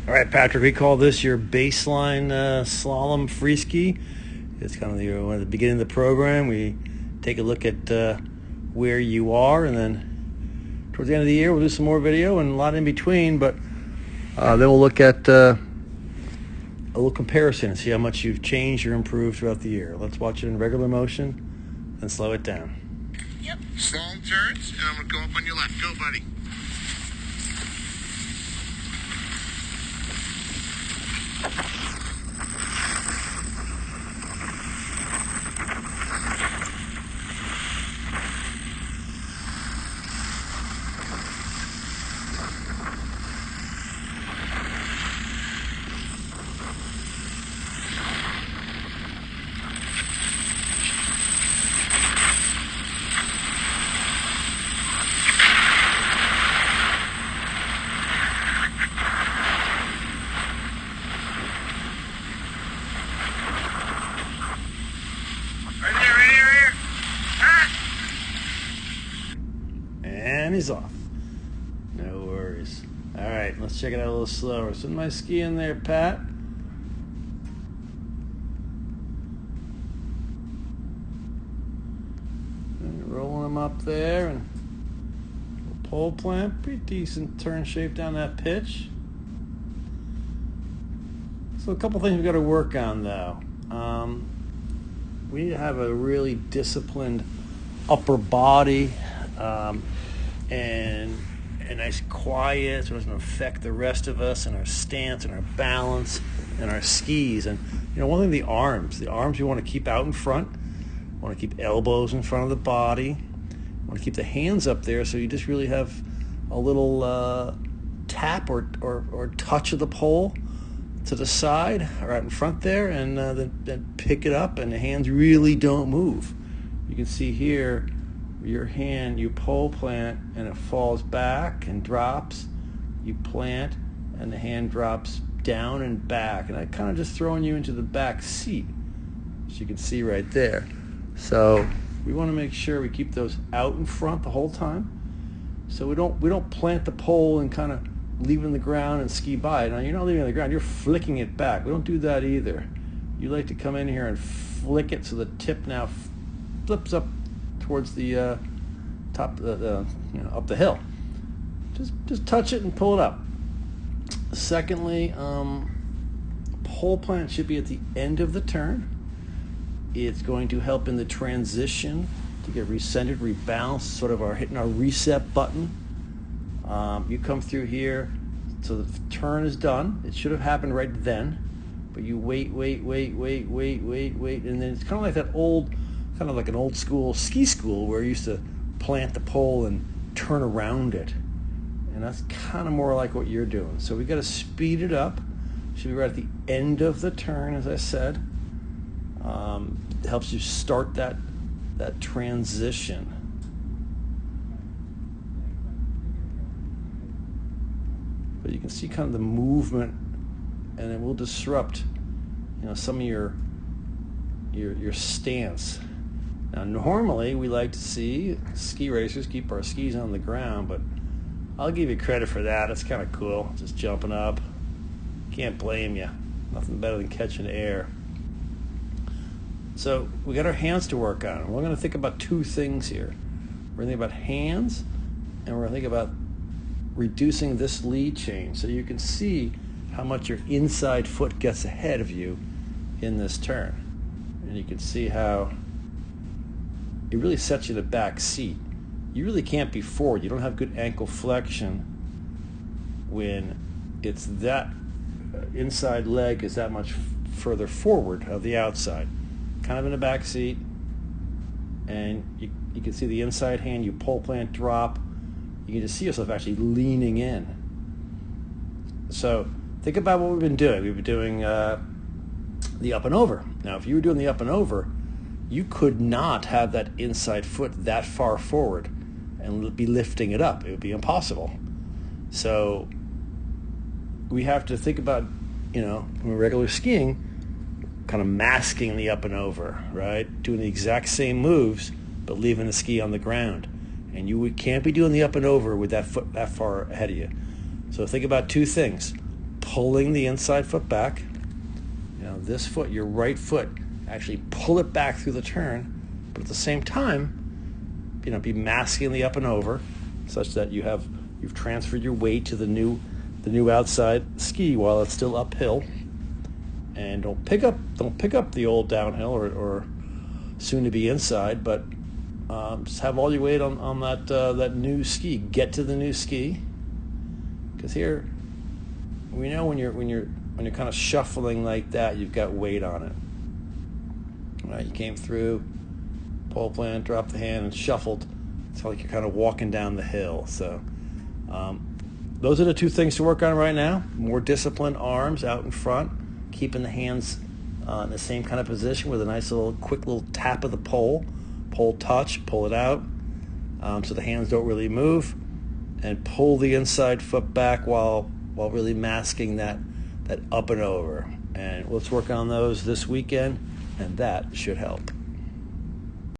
All right, Patrick, we call this your baseline slalom free ski. It's kind of the beginning of the program. We take a look at where you are, and then towards the end of the year, we'll do some more video and a lot in between, but then we'll look at a little comparison and see how much you've changed or improved throughout the year. Let's watch it in regular motion and slow it down. Yep. Slalom turns, and I'm going to go up on your left. Go, buddy. And he's off. No worries. All right, let's check it out a little slower. Send my ski in there, Pat. And rolling him up there, and pole plant, pretty decent turn shape down that pitch. So a couple things we've got to work on, though. We need to have a really disciplined upper body. And a nice quiet, so it doesn't affect the rest of us and our stance and our balance and our skis. And one thing, the arms you want to keep out in front. You want to keep elbows in front of the body. You want to keep the hands up there, so you just really have a little tap or touch of the pole to the side or out in front there, and then pick it up, and the hands really don't move. You can see here, your hand, you pole plant and it falls back and drops. You plant and the hand drops down and back, and that kind of just throwing you into the back seat, as you can see right there. So we want to make sure we keep those out in front the whole time, so we don't plant the pole and kind of leave it in the ground and ski by it. Now, you're not leaving it on the ground, you're flicking it back. We don't do that either. You like to come in here and flick it so the tip now flips up towards the top, up the hill. Just touch it and pull it up. Secondly, pole plant should be at the end of the turn. It's going to help in the transition to get recentered, rebalanced, sort of hitting our reset button. You come through here, so the turn is done. It should have happened right then, but you wait, and then it's kind of like that kind of like an old school ski school where you used to plant the pole and turn around it. And that's kind of more like what you're doing. So we got to speed it up. Should be right at the end of the turn, as I said. It helps you start that transition. But you can see kind of the movement, and it will disrupt, some of your stance. Now, normally we like to see ski racers keep our skis on the ground, but I'll give you credit for that. It's kind of cool, just jumping up. Can't blame you. Nothing better than catching air. So we got our hands to work on. We're going to think about two things here. We're going to think about hands, and we're going to think about reducing this lead change, so you can see how much your inside foot gets ahead of you in this turn. And you can see how it really sets you in the back seat. You really can't be forward. You don't have good ankle flexion when it's that inside leg is that much further forward of the outside. Kind of in the back seat, and you can see the inside hand, you pole plant drop. You can just see yourself actually leaning in. So think about what we've been doing. We've been doing the up and over. Now, if you were doing the up and over, you could not have that inside foot that far forward and be lifting it up. It would be impossible. So we have to think about, when we're regular skiing, kind of masking the up and over, right? Doing the exact same moves, but leaving the ski on the ground. And you can't be doing the up and over with that foot that far ahead of you. So think about two things. pulling the inside foot back. This foot, your right foot, actually pull it back through the turn, but at the same time, be masking the up and over, such that you've transferred your weight to the new outside ski while it's still uphill. And don't pick up the old downhill or soon to be inside, but just have all your weight on that new ski. Get to the new ski, because here we know when you're kind of shuffling like that, you've got weight on it. Right? You came through, pole plant, dropped the hand, and shuffled. It's like you're kind of walking down the hill. So those are the two things to work on right now. More disciplined arms out in front, keeping the hands in the same kind of position with a nice quick little tap of the pole touch, pull it out so the hands don't really move, and pull the inside foot back while really masking that up and over. And let's work on those this weekend, and that should help.